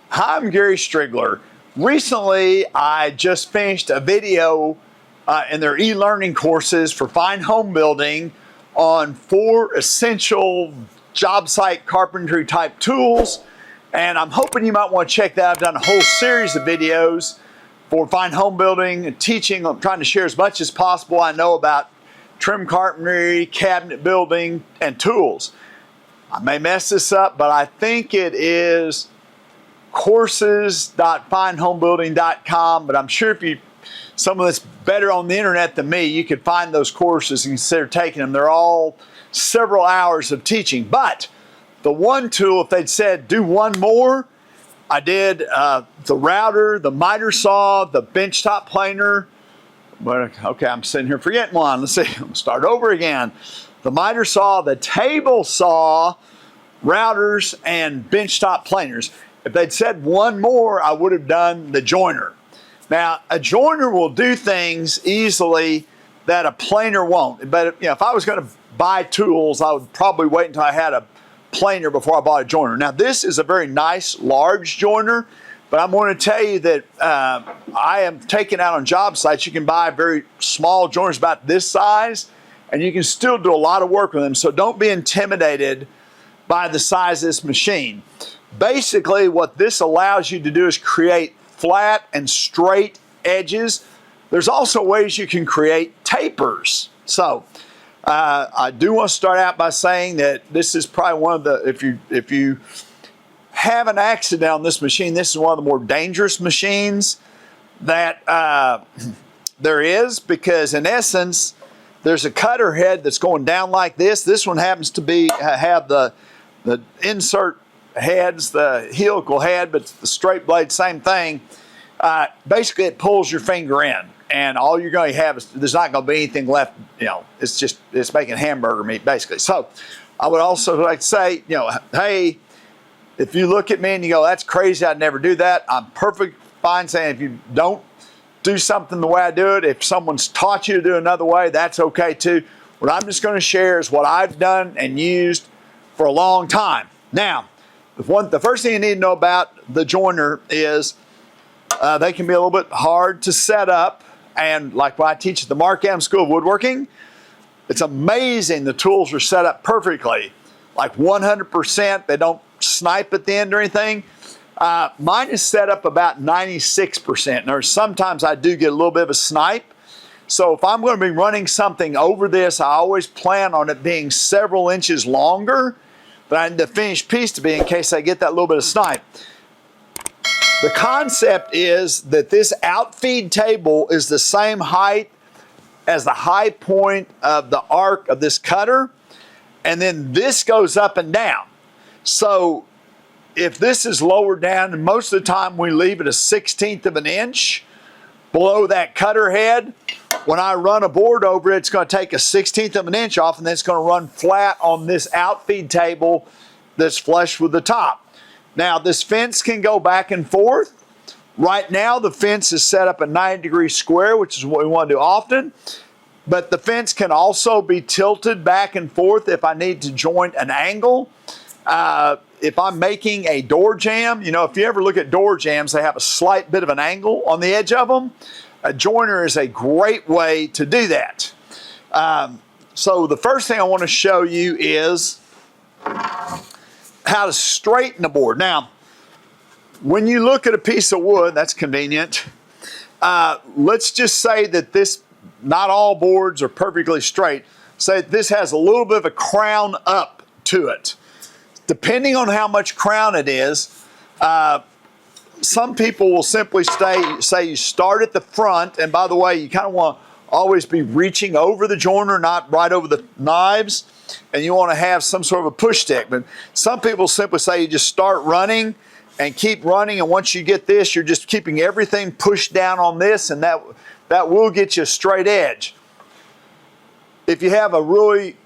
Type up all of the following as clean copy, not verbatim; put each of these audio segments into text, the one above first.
Hi, I'm Gary Striegler. Recently, I just finished a video in their e-learning courses for fine home building on 4 essential job site carpentry type tools. And I'm hoping you might want to check that out. I've done a whole series of videos for fine home building and teaching. I'm trying to share as much as possible I know about trim carpentry, cabinet building, and tools. I may mess this up, but I think it is courses.finehomebuilding.com, but I'm sure if you, someone that's better on the internet than me, you could find those courses and consider taking them. They're all several hours of teaching. But the one tool, if they'd said do one more, I did the router, the miter saw, the benchtop planer. But okay, I'm sitting here forgetting one. Let's see, I'm gonna start over again. The miter saw, the table saw, routers, and benchtop planers. If they'd said one more, I would have done the joiner. Now, a joiner will do things easily that a planer won't. But if I was going to buy tools, I would probably wait until I had a planer before I bought a joiner. Now, this is a very nice, large joiner, but I'm going to tell you that I am taking out on job sites. You can buy very small joiners about this size, and you can still do a lot of work with them. So don't be intimidated by the size of this machine. Basically, what this allows you to do is create flat and straight edges. There's also ways you can create tapers. So I do want to start out by saying that this is probably one of the, if you have an accident on this machine, this is one of the more dangerous machines that there is, because in essence, there's a cutter head that's going down like this. This one happens to be have the insert heads, the helical head, but the straight blade, same thing. Basically, it pulls your finger in, and all you're going to have is, there's not going to be anything left. It's making hamburger meat, basically. So I would also like to say, hey, if you look at me and you go, that's crazy, I'd never do that, I'm perfect fine saying if you don't do something the way I do it, if someone's taught you to do another way, that's okay too. What I'm just going to share is what I've done and used for a long time. Now, the first thing you need to know about the joiner is they can be a little bit hard to set up. And like what I teach at the Mark Adams School of Woodworking, it's amazing the tools are set up perfectly, like 100%. They don't snipe at the end or anything. Mine is set up about 96%. Now, sometimes I do get a little bit of a snipe. So if I'm going to be running something over this, I always plan on it being several inches longer than the finished piece to be, in case I get that little bit of snipe. The concept is that this outfeed table is the same height as the high point of the arc of this cutter, and then this goes up and down. So if this is lower down, and most of the time we leave it a 1/16 of an inch below that cutter head, when I run a board over it, it's going to take a 1/16 of an inch off, and then it's going to run flat on this outfeed table that's flush with the top. Now, this fence can go back and forth. Right now, the fence is set up a 90-degree square, which is what we want to do often. But the fence can also be tilted back and forth if I need to joint an angle. If I'm making a door jamb, if you ever look at door jambs, they have a slight bit of an angle on the edge of them. A joiner is a great way to do that. So the first thing I want to show you is how to straighten a board. Now, when you look at a piece of wood, that's convenient. Let's just say that not all boards are perfectly straight. Say this has a little bit of a crown up to it. Depending on how much crown it is, some people will simply say you start at the front, and by the way, you kind of want to always be reaching over the joiner, not right over the knives, and you want to have some sort of a push stick. But some people simply say you just start running and keep running, and once you get this, you're just keeping everything pushed down on this, and that will get you a straight edge. If you have a really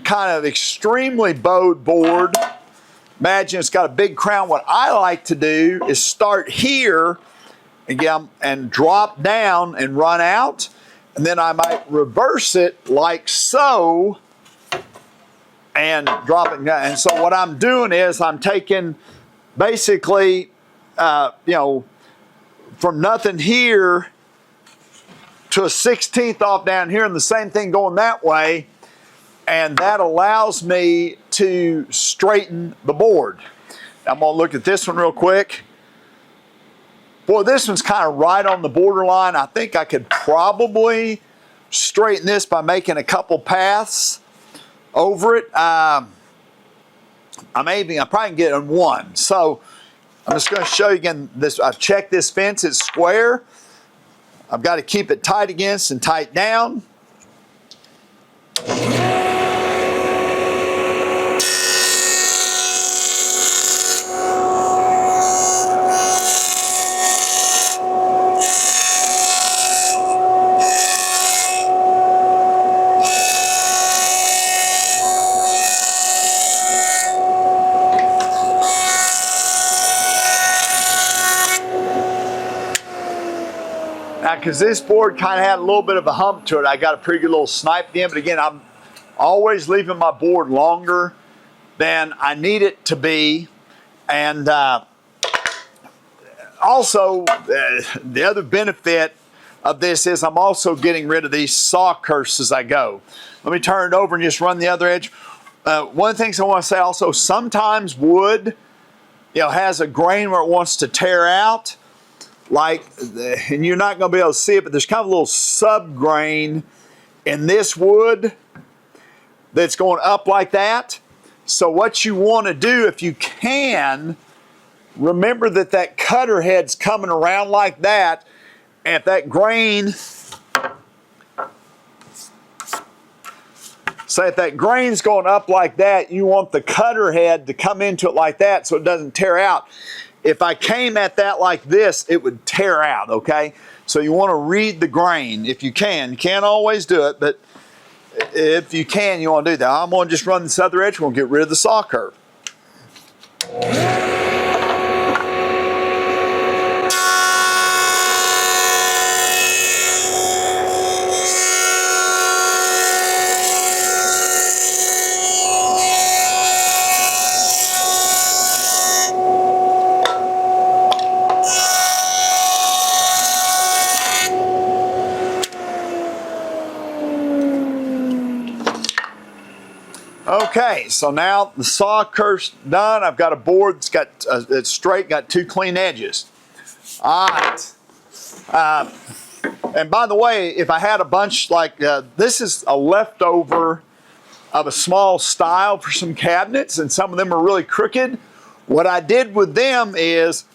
kind of extremely bowed board, imagine it's got a big crown. What I like to do is start here and drop down and run out, and then I might reverse it like so and drop it down. And so what I'm doing is I'm taking basically, you know, from nothing here to a 1/16 off down here, and the same thing going that way, and that allows me to straighten the board. I'm going to look at this one real quick. Boy, this one's kind of right on the borderline. I think I could probably straighten this by making a couple paths over it. I'm probably can get on one. So I'm just going to show you again. I've checked this fence. It's square. I've got to keep it tight against and tight down. Because this board kind of had a little bit of a hump to it, I got a pretty good little snipe in. But again, I'm always leaving my board longer than I need it to be. And also, the other benefit of this is I'm also getting rid of these saw curses as I go. Let me turn it over and just run the other edge. One of the things I want to say also, sometimes wood, has a grain where it wants to tear out. And you're not going to be able to see it, but there's kind of a little sub-grain in this wood that's going up like that. So what you want to do, if you can, remember that cutter head's coming around like that, and if that grain, say if that grain's going up like that, you want the cutter head to come into it like that so it doesn't tear out. If I came at that like this, it would tear out, okay? So you want to read the grain if you can. You can't always do it, but if you can, you want to do that. I'm going to just run this other edge. We'll get rid of the saw curve. Okay, so now the saw curve's done. I've got a board that's got it's straight, got two clean edges. All right. And by the way, if I had a bunch like this is a leftover of a small style for some cabinets, and some of them are really crooked. What I did with them is,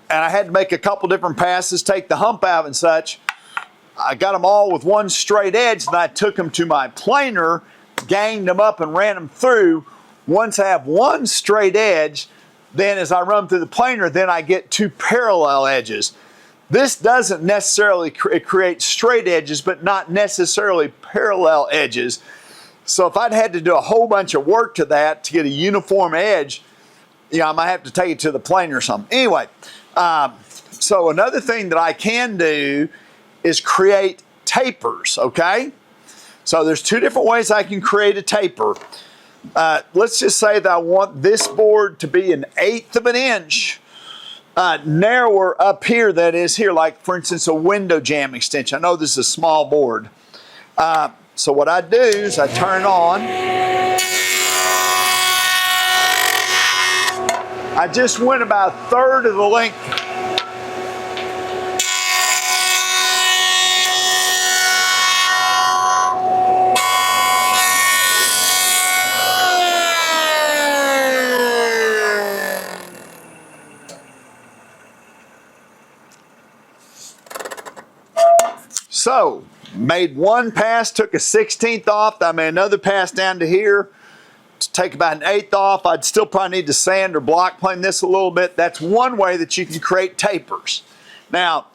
and I had to make a couple different passes, take the hump out and such. I got them all with one straight edge, and I took them to my planer, ganged them up and ran them through. Once I have one straight edge, then as I run through the planer, then I get two parallel edges. This doesn't necessarily create straight edges, but not necessarily parallel edges. So if I'd had to do a whole bunch of work to that to get a uniform edge, I might have to take it to the planer or something. Anyway, so another thing that I can do is create tapers, okay? So there's two different ways I can create a taper. Let's just say that I want this board to be 1/8 of an inch narrower up here than it is here, like for instance a window jamb extension. I know this is a small board. So what I do is I turn on. I just went about 1/3 of the length. So, made one pass, took a 1/16 off. I made another pass down to here to take about 1/8 off. I'd still probably need to sand or block plane this a little bit. That's one way that you can create tapers. Now,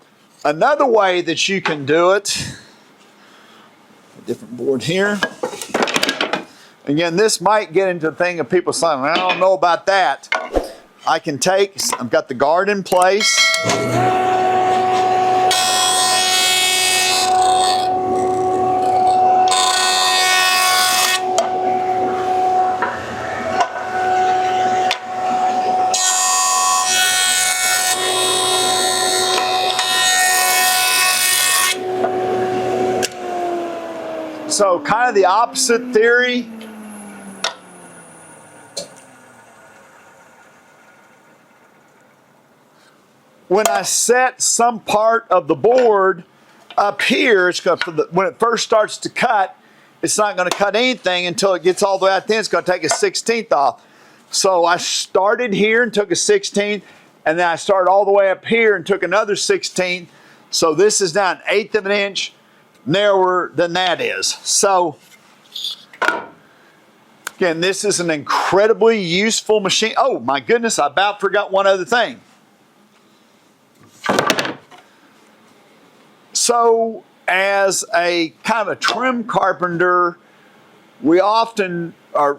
another way that you can do it, a different board here. Again, this might get into the thing of people saying, I don't know about that. I can take, I've got the guard in place. So kind of the opposite theory. When I set some part of the board up here, it's going to, when it first starts to cut, it's not going to cut anything until it gets all the way out there. It's going to take a 1/16 off. So I started here and took a 1/16, and then I started all the way up here and took another 1/16. So this is now 1/8 of an inch narrower than that is. So again, this is an incredibly useful machine. Oh my goodness, I about forgot one other thing. So as a kind of a trim carpenter, we often are,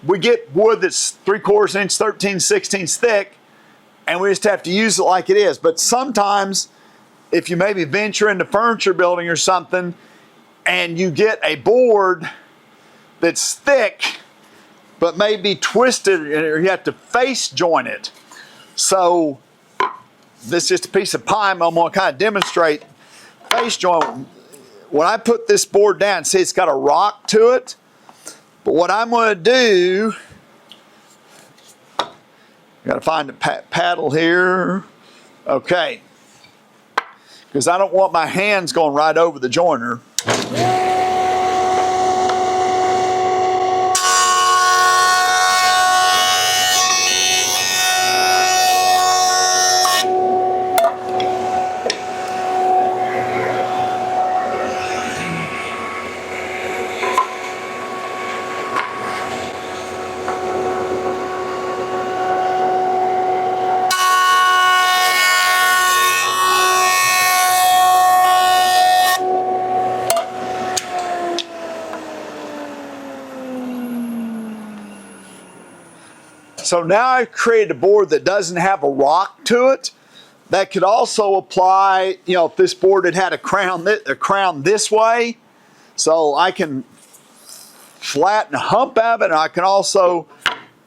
we get wood that's 3/4 inch, 13/16 thick, and we just have to use it like it is. But sometimes if you maybe venture into furniture building or something and you get a board that's thick but maybe twisted, or you have to face joint it. So this is just a piece of pine. I'm going to kind of demonstrate face joint. When I put this board down, see it's got a rock to it. But what I'm going to do, got to find a paddle here. Okay. Because I don't want my hands going right over the joiner. So now I've created a board that doesn't have a rock to it. That could also apply, if this board had a crown this way, so I can flatten a hump of it, and I can also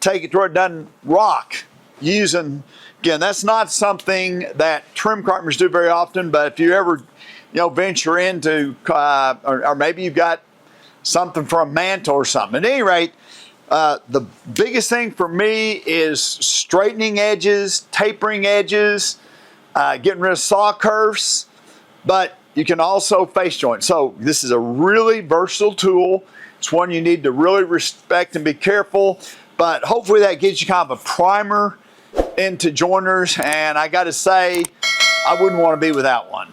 take it to where it doesn't rock using, again, that's not something that trim carpenters do very often, but if you ever, venture into, or maybe you've got something for a mantle or something. At any rate, the biggest thing for me is straightening edges, tapering edges, getting rid of saw curves, but you can also face joint. So this is a really versatile tool. It's one you need to really respect and be careful, but hopefully that gives you kind of a primer into joiners, and I got to say, I wouldn't want to be without one.